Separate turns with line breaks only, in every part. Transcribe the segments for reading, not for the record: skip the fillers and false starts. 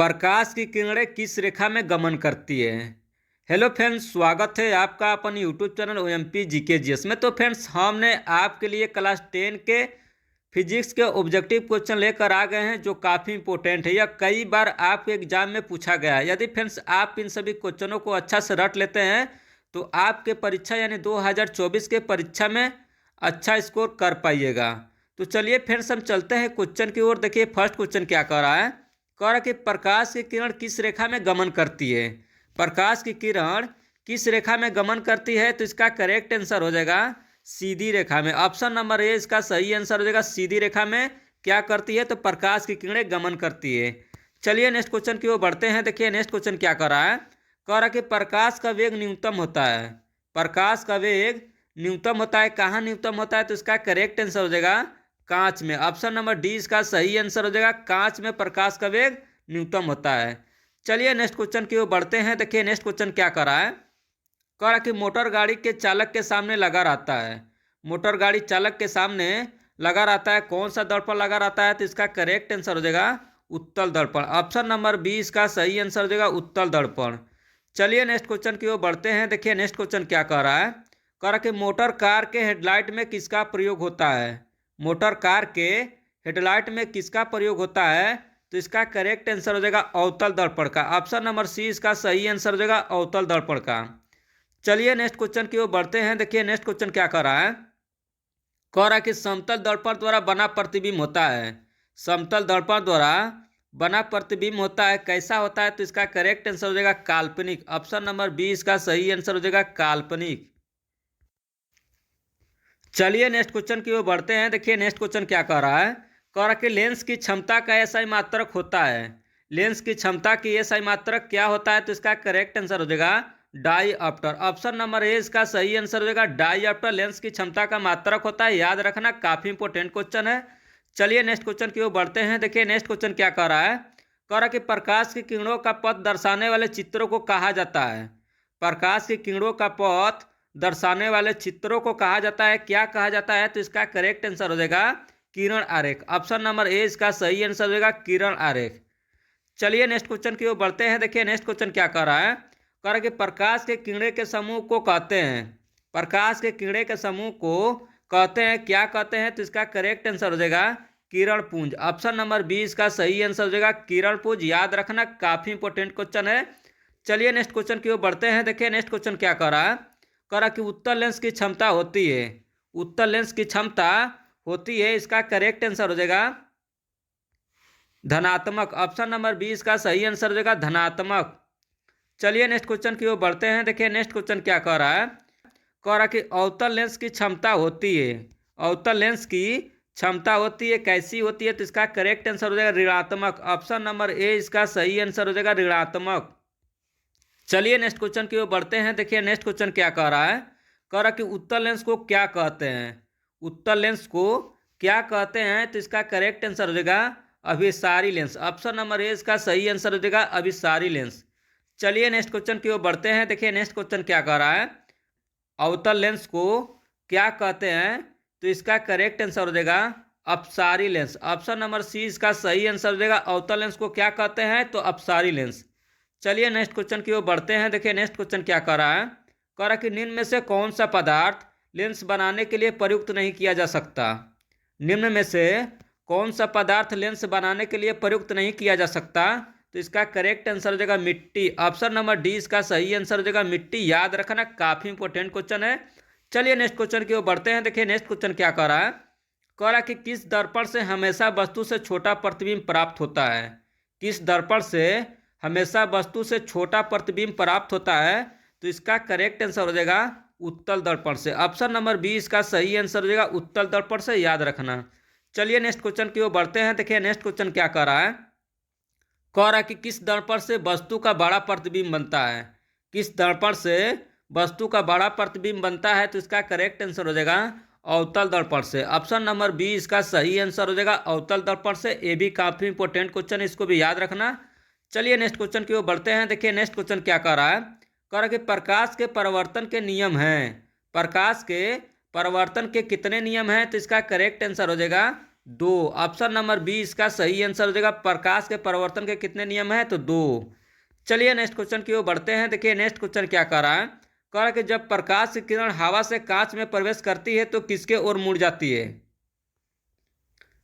प्रकाश की किरणें किस रेखा में गमन करती है। हेलो फ्रेंड्स, स्वागत है आपका अपन YouTube channel OMP GK GS में। तो फ्रेंड्स, हमने आपके लिए क्लास 10 के फिजिक्स के ऑब्जेक्टिव क्वेश्चन लेकर आ गए हैं जो काफ़ी इंपॉर्टेंट है। यह कई बार आपके एग्जाम में पूछा गया है। यदि फ्रेंड्स आप इन सभी क्वेश्चनों को अच्छा से रट लेते हैं तो आपके परीक्षा यानी 2024 के परीक्षा में अच्छा स्कोर कर पाइएगा। तो चलिए फ्रेंड्स, हम चलते हैं क्वेश्चन की ओर। देखिए फर्स्ट क्वेश्चन क्या कह रहा है। कह रहा कि प्रकाश की किरण किस रेखा में गमन करती है। प्रकाश की किरण किस रेखा में गमन करती है, तो इसका करेक्ट आंसर हो जाएगा सीधी रेखा में। ऑप्शन नंबर ए इसका सही आंसर हो जाएगा। सीधी रेखा में क्या करती है, तो प्रकाश की किरणें गमन करती है। चलिए नेक्स्ट क्वेश्चन की ओर बढ़ते हैं। देखिए नेक्स्ट क्वेश्चन क्या कर रहा है। कह रहा कि प्रकाश का वेग न्यूनतम होता है। प्रकाश का वेग न्यूनतम होता है, कहाँ न्यूनतम होता है, तो इसका करेक्ट आंसर हो जाएगा कांच में। ऑप्शन नंबर डी इसका सही आंसर हो जाएगा। कांच में प्रकाश का वेग न्यूनतम होता है। चलिए नेक्स्ट क्वेश्चन की ओर बढ़ते हैं। देखिए नेक्स्ट क्वेश्चन क्या कर रहा है। कह रहा कि मोटर गाड़ी के चालक के सामने लगा रहता है। मोटर गाड़ी चालक के सामने लगा रहता है, कौन सा दर्पण लगा रहता है, तो इसका करेक्ट आंसर हो जाएगा उत्तल दर्पण। ऑप्शन नंबर बी इसका सही आंसर हो जाएगा उत्तल दर्पण। चलिए नेक्स्ट क्वेश्चन की ओर बढ़ते हैं। देखिए नेक्स्ट क्वेश्चन क्या कह रहा है। कह रहा कि मोटर कार के हेडलाइट में किसका प्रयोग होता है। मोटर कार के हेडलाइट में किसका प्रयोग होता है, तो इसका करेक्ट आंसर हो जाएगा अवतल दर्पण का। ऑप्शन नंबर सी इसका सही आंसर हो जाएगा अवतल दर्पण का। चलिए नेक्स्ट क्वेश्चन की ओर बढ़ते हैं। देखिए नेक्स्ट क्वेश्चन क्या कर रहा है। कह रहा है कि समतल दर्पण द्वारा बना प्रतिबिंब होता है। समतल दर्पण द्वारा बना प्रतिबिंब होता है, कैसा होता है, तो इसका करेक्ट आंसर हो जाएगा काल्पनिक। ऑप्शन नंबर बी इसका सही आंसर हो जाएगा काल्पनिक। चलिए नेक्स्ट क्वेश्चन की ओर बढ़ते हैं। देखिए नेक्स्ट क्वेश्चन क्या कह रहा है। कह रहा कि लेंस की क्षमता का SI मात्रक होता है। लेंस की क्षमता की SI मात्रक क्या होता है, तो इसका करेक्ट आंसर हो जाएगा डाईऑप्टर। ऑप्शन नंबर ए इसका सही आंसर हो जाएगा डाईऑप्टर लेंस की क्षमता का मात्रक होता है। याद रखना, काफी इंपॉर्टेंट क्वेश्चन है। चलिए नेक्स्ट क्वेश्चन की ओर बढ़ते हैं। देखिए नेक्स्ट क्वेश्चन क्या कह रहा है। कह रहा कि प्रकाश की किरणों का पथ दर्शाने वाले चित्रों को कहा जाता है। प्रकाश की किरणों का पथ दर्शाने वाले चित्रों को कहा जाता है, क्या कहा जाता है, तो इसका करेक्ट आंसर हो जाएगा किरण आरेख। ऑप्शन नंबर ए इसका सही आंसर हो जाएगा किरण आरेख। चलिए नेक्स्ट क्वेश्चन की ओर बढ़ते हैं। देखिए नेक्स्ट क्वेश्चन क्या कर रहा है। कह रहा है कि प्रकाश के किरणें के समूह को कहते हैं। प्रकाश के किरणें के समूह को कहते हैं, क्या कहते हैं, तो इसका करेक्ट आंसर हो जाएगा किरण पुंज। ऑप्शन नंबर बी इसका सही आंसर हो जाएगा किरण पुंज। याद रखना, काफी इंपॉर्टेंट क्वेश्चन है। चलिए नेक्स्ट क्वेश्चन की ओर बढ़ते हैं। देखिए नेक्स्ट क्वेश्चन क्या कर रहा है। कह रहा कि उत्तल लेंस की क्षमता होती है। उत्तल लेंस की क्षमता होती है, इसका करेक्ट आंसर हो जाएगा धनात्मक। ऑप्शन नंबर बी इसका सही आंसर हो जाएगा धनात्मक। चलिए नेक्स्ट क्वेश्चन की ओर बढ़ते हैं। देखिए नेक्स्ट क्वेश्चन क्या कह रहा है। कह रहा कि अवतल लेंस की क्षमता होती है। अवतल लेंस की क्षमता होती है, कैसी होती है, तो इसका करेक्ट आंसर हो जाएगा ऋणात्मक। ऑप्शन नंबर ए इसका सही आंसर हो जाएगा ऋणात्मक। चलिए नेक्स्ट क्वेश्चन की ओर बढ़ते हैं। देखिए नेक्स्ट क्वेश्चन क्या कह रहा है। कह रहा कि उत्तल लेंस को क्या कहते हैं। उत्तल लेंस को क्या कहते हैं, तो इसका करेक्ट आंसर हो जाएगा अभिसारी लेंस। ऑप्शन नंबर ए इसका सही आंसर हो जाएगा अभिसारी लेंस। चलिए नेक्स्ट क्वेश्चन की ओर बढ़ते हैं। देखिए नेक्स्ट क्वेश्चन क्या कह रहा है। अवतल लेंस को क्या कहते हैं, तो इसका करेक्ट आंसर हो जाएगा अपसारी लेंस। ऑप्शन नंबर सी इसका सही आंसर हो जाएगा अवतल लेंस को क्या कहते हैं, तो अपसारी लेंस। चलिए नेक्स्ट क्वेश्चन की ओर बढ़ते हैं। देखिए नेक्स्ट क्वेश्चन क्या कह रहा है। कह रहा कि निम्न में से कौन सा पदार्थ लेंस बनाने के लिए प्रयुक्त नहीं किया जा सकता। निम्न में से कौन सा पदार्थ लेंस बनाने के लिए प्रयुक्त नहीं किया जा सकता, तो इसका करेक्ट आंसर हो जाएगा मिट्टी। ऑप्शन नंबर डी इसका सही आंसर हो जाएगा मिट्टी। याद रखना, काफी इंपॉर्टेंट क्वेश्चन है। चलिए नेक्स्ट क्वेश्चन की ओर बढ़ते हैं। देखिए नेक्स्ट क्वेश्चन क्या कह रहा है। कह रहा कि किस दर्पण से हमेशा वस्तु से छोटा प्रतिबिंब प्राप्त होता है। किस दर्पण से हमेशा वस्तु से छोटा प्रतिबिंब प्राप्त होता है, तो इसका करेक्ट आंसर हो जाएगा उत्तल दर्पण से। ऑप्शन नंबर बी इसका सही आंसर हो जाएगा उत्तल दर्पण से। याद रखना। चलिए नेक्स्ट क्वेश्चन की ओर बढ़ते हैं। देखिए नेक्स्ट क्वेश्चन क्या कह रहा है। कह रहा है कि किस दर्पण से वस्तु का बड़ा प्रतिबिंब बनता है। किस दर्पण से वस्तु का बड़ा प्रतिबिंब बनता है, तो इसका करेक्ट आंसर हो जाएगा अवतल दर्पण से। ऑप्शन नंबर बी इसका सही आंसर हो जाएगा अवतल दर्पण से। ये भी काफी इंपॉर्टेंट क्वेश्चन है, इसको भी याद रखना। चलिए नेक्स्ट क्वेश्चन की ओर बढ़ते हैं। देखिए नेक्स्ट क्वेश्चन क्या कह रहा है। कह रहा है कि प्रकाश के परिवर्तन के नियम हैं। प्रकाश के परिवर्तन के कितने नियम हैं, तो इसका करेक्ट आंसर हो जाएगा दो। ऑप्शन नंबर बी इसका सही आंसर हो जाएगा। प्रकाश के परिवर्तन के कितने नियम हैं? तो दो। चलिए नेक्स्ट क्वेश्चन की ओर बढ़ते हैं। देखिए नेक्स्ट क्वेश्चन क्या कह रहा है। कह रहा है कि जब प्रकाश की किरण हवा से कांच में प्रवेश करती है तो किसके ओर मुड़ जाती है?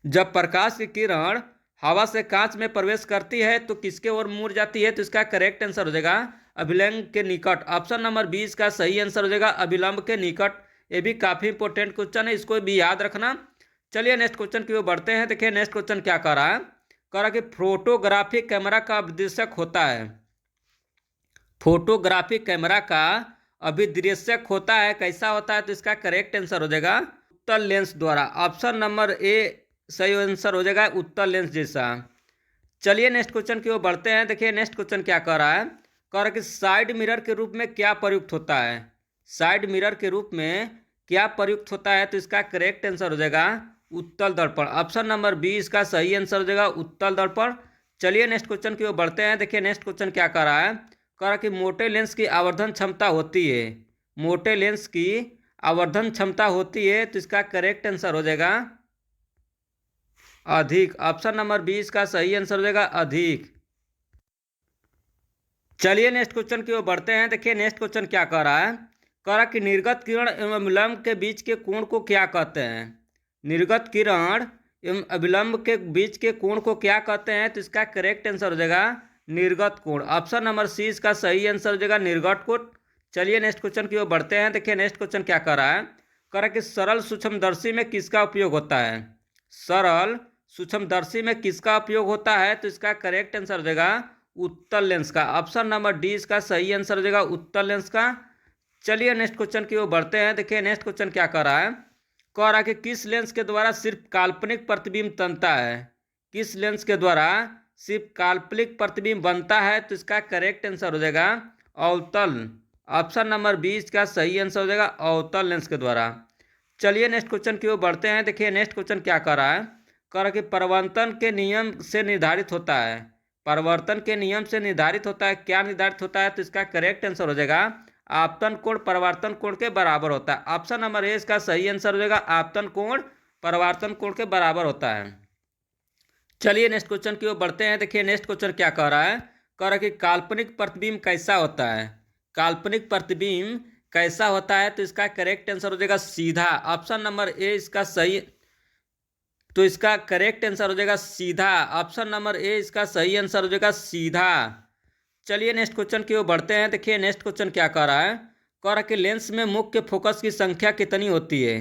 जब प्रकाश की किरण हवा से कांच में प्रवेश करती है तो किसके ओर मुड़ जाती है? तो इसका करेक्ट आंसर हो जाएगा अभिलंब के निकट। ऑप्शन नंबर 20 का सही आंसर हो जाएगा अभिलंब के निकट। ये भी काफी इंपॉर्टेंट क्वेश्चन है, इसको भी याद रखना। चलिए नेक्स्ट क्वेश्चन की ओर बढ़ते हैं। देखिए नेक्स्ट क्वेश्चन क्या कह रहा है। कह रहा है कि फोटोग्राफी कैमरा का अभिदृश्यक होता है। फोटोग्राफी कैमरा का अभिदृश्यक होता है, कैसा होता है? तो इसका करेक्ट आंसर हो जाएगा उत्तल लेंस द्वारा। ऑप्शन नंबर ए सही आंसर हो जाएगा उत्तल लेंस जैसा। चलिए नेक्स्ट क्वेश्चन की ओर बढ़ते हैं। देखिए नेक्स्ट क्वेश्चन क्या कह रहा है। कह रहा है कि साइड मिरर के रूप में क्या प्रयुक्त होता है? साइड मिरर के रूप में क्या प्रयुक्त होता है? तो इसका करेक्ट आंसर हो जाएगा उत्तल दर्पण। ऑप्शन नंबर बी इसका सही आंसर हो जाएगा उत्तल दर्पण। चलिए नेक्स्ट क्वेश्चन की ओर बढ़ते हैं। देखिए नेक्स्ट क्वेश्चन क्या कह रहा है। कह रहा है कि मोटे लेंस की आवर्धन क्षमता होती है। मोटे लेंस की आवर्धन क्षमता होती है, तो इसका करेक्ट आंसर हो जाएगा अधिक। ऑप्शन नंबर 20 का सही आंसर हो जाएगा अधिक। चलिए नेक्स्ट क्वेश्चन की ओर बढ़ते हैं। देखिए नेक्स्ट क्वेश्चन क्या कह रहा है। कह रहा है कि निर्गत किरण एवं अभिलंब के बीच के कोण को क्या कहते हैं? निर्गत किरण एवं अभिलंब के बीच के कोण को क्या कहते हैं? तो इसका करेक्ट आंसर हो जाएगा निर्गत कोण। ऑप्शन नंबर सी इसका सही आंसर हो जाएगा निर्गत कोण। चलिए नेक्स्ट क्वेश्चन की ओर बढ़ते हैं। देखिए नेक्स्ट क्वेश्चन क्या कह रहा है। कह रहा है कि सरल सूक्ष्मदर्शी में किसका उपयोग होता है? सरल सूक्ष्मदर्शी में किसका उपयोग होता है? तो इसका करेक्ट आंसर हो जाएगा उत्तल लेंस का। ऑप्शन नंबर डी इसका सही आंसर हो जाएगा उत्तल लेंस का। चलिए नेक्स्ट क्वेश्चन की ओर बढ़ते हैं। देखिए नेक्स्ट क्वेश्चन क्या कह रहा है। कह रहा है कि किस लेंस के द्वारा सिर्फ काल्पनिक प्रतिबिंब बनता है? किस लेंस के द्वारा सिर्फ काल्पनिक प्रतिबिंब बनता है? तो इसका करेक्ट आंसर हो जाएगा अवतल। ऑप्शन नंबर 20 का सही आंसर हो जाएगा अवतल लेंस के द्वारा। चलिए नेक्स्ट क्वेश्चन की ओर बढ़ते हैं। देखिए नेक्स्ट क्वेश्चन क्या कह रहा है। कह रहा है कि परिवर्तन के नियम से निर्धारित होता है। परिवर्तन के नियम से निर्धारित होता है, क्या निर्धारित होता है? तो इसका करेक्ट आंसर हो जाएगा आपतन कोण परिवर्तन कोण के बराबर होता है। ऑप्शन नंबर ए इसका सही आंसर हो जाएगा आपतन कोण परिवर्तन कोण के बराबर होता है। चलिए नेक्स्ट क्वेश्चन की ओर बढ़ते हैं। देखिए नेक्स्ट क्वेश्चन क्या कह रहा है। कह रहा है कि काल्पनिक प्रतिबिंब कैसा होता है? काल्पनिक प्रतिबिंब कैसा होता है? तो इसका करेक्ट आंसर हो जाएगा सीधा। ऑप्शन नंबर ए इसका सही, तो इसका करेक्ट आंसर हो जाएगा सीधा। ऑप्शन नंबर ए इसका सही आंसर हो जाएगा सीधा। चलिए नेक्स्ट क्वेश्चन की ओर बढ़ते हैं। देखिए नेक्स्ट क्वेश्चन क्या कह रहा है। कह रहा है कि लेंस में मुख्य फोकस की संख्या कितनी होती है?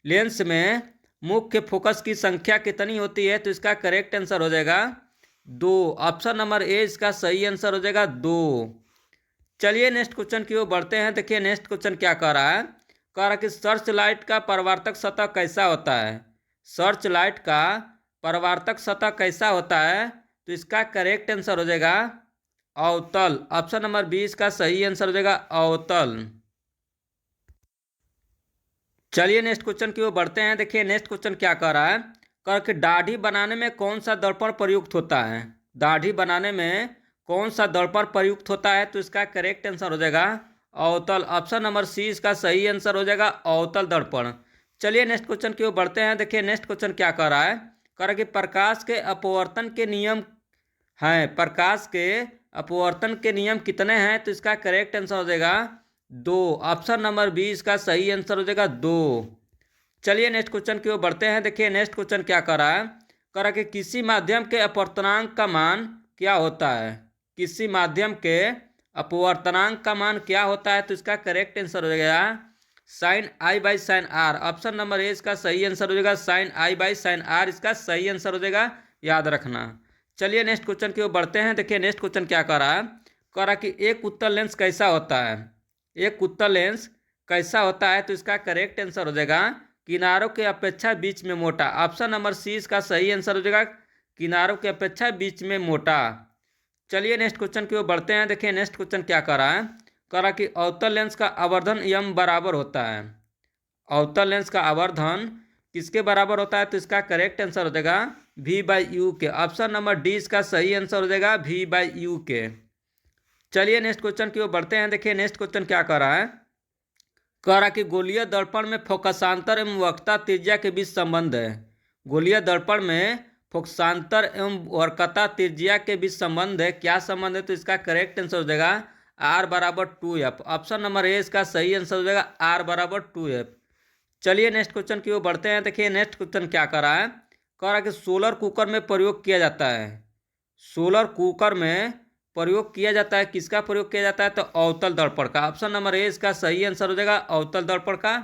लेंस में मुख्य फोकस की संख्या कितनी होती है? तो इसका करेक्ट आंसर हो जाएगा दो। ऑप्शन नंबर ए इसका सही आंसर हो जाएगा दो। चलिए नेक्स्ट क्वेश्चन की ओर बढ़ते हैं। देखिए नेक्स्ट क्वेश्चन क्या कह रहा है। कह रहा है कि सर्च लाइट का परावर्तक सतह कैसा होता है? सर्च लाइट का परावर्तक सतह कैसा होता है? तो इसका करेक्ट आंसर हो जाएगा अवतल। ऑप्शन नंबर 20 का सही आंसर हो जाएगा अवतल। चलिए नेक्स्ट क्वेश्चन की ओर बढ़ते हैं। देखिए नेक्स्ट क्वेश्चन क्या कह रहा है। कह रहा है कि दाढ़ी बनाने में कौन सा दर्पण प्रयुक्त होता है? दाढ़ी बनाने में कौन सा दर्पण प्रयुक्त होता है? तो इसका करेक्ट आंसर हो जाएगा अवतल। ऑप्शन नंबर सी इसका सही आंसर हो जाएगा अवतल दर्पण। चलिए नेक्स्ट क्वेश्चन की ओर बढ़ते हैं। देखिए नेक्स्ट क्वेश्चन क्या कह रहा है। कह रहा है कि प्रकाश के अपवर्तन के नियम हैं। प्रकाश के अपवर्तन के नियम कितने हैं? तो इसका करेक्ट आंसर हो जाएगा दो। ऑप्शन नंबर 20 का सही आंसर हो जाएगा दो। चलिए नेक्स्ट क्वेश्चन की ओर बढ़ते हैं। देखिए नेक्स्ट क्वेश्चन क्या कह रहा है। कह रहा है कि किसी माध्यम के अपवर्तनांक का मान क्या होता है? किसी माध्यम के अपवर्तनांक का मान क्या होता है? तो इसका करेक्ट आंसर हो जाएगा sine i by sine r. Option number A इसका सही आंसर हो जाएगा sine i by sine r इसका सही आंसर हो जाएगा, याद रखना। चलिए नेक्स्ट क्वेश्चन की ओर बढ़ते हैं। देखिए नेक्स्ट क्वेश्चन क्या कह रहा है। कह रहा है कि एक उत्तल लेंस कैसा होता है? एक उत्तल लेंस कैसा होता है? तो इसका करेक्ट आंसर हो जाएगा किनारों के अपेक्षा बीच में मोटा। ऑप्शन नंबर सी इसका सही आंसर हो जाएगा किनारों के अपेक्षा बीच में मोटा। चलिए नेक्स्ट क्वेश्चन की ओर बढ़ते हैं। देखिए नेक्स्ट क्वेश्चन क्या कह रहा है। कह रहा कि अवतल लेंस का आवर्धन यम बराबर होता है। अवतल लेंस का आवर्धन किसके बराबर होता है? तो इसका करेक्ट आंसर हो जाएगा v बाई यू के। ऑप्शन नंबर डी इसका सही आंसर हो जाएगा v बाई यू के। चलिए नेक्स्ट क्वेश्चन की ओर बढ़ते हैं। देखिए नेक्स्ट क्वेश्चन क्या कह रहा है। कह रहा कि गोलीय दर्पण में फोकसांतर एवं वक्रता त्रिज्या के बीच संबंध है। गोलीय दर्पण में फोकसांतर एवं वक्रता त्रिज्या के बीच संबंध है, क्या संबंध है? तो इसका करेक्ट आंसर हो जाएगा R बराबर 2F। ऑप्शन नंबर ए इसका सही आंसर हो जाएगा R बराबर 2F। चलिए नेक्स्ट क्वेश्चन की ओर बढ़ते हैं। देखिए नेक्स्ट क्वेश्चन क्या कर रहा है, कह रहा है कि सोलर कुकर में प्रयोग किया जाता है। सोलर कुकर में प्रयोग किया जाता है, किसका प्रयोग किया जाता है? तो अवतल दर्पण का। ऑप्शन नंबर ए इसका सही आंसर हो जाएगा अवतल दर्पण का।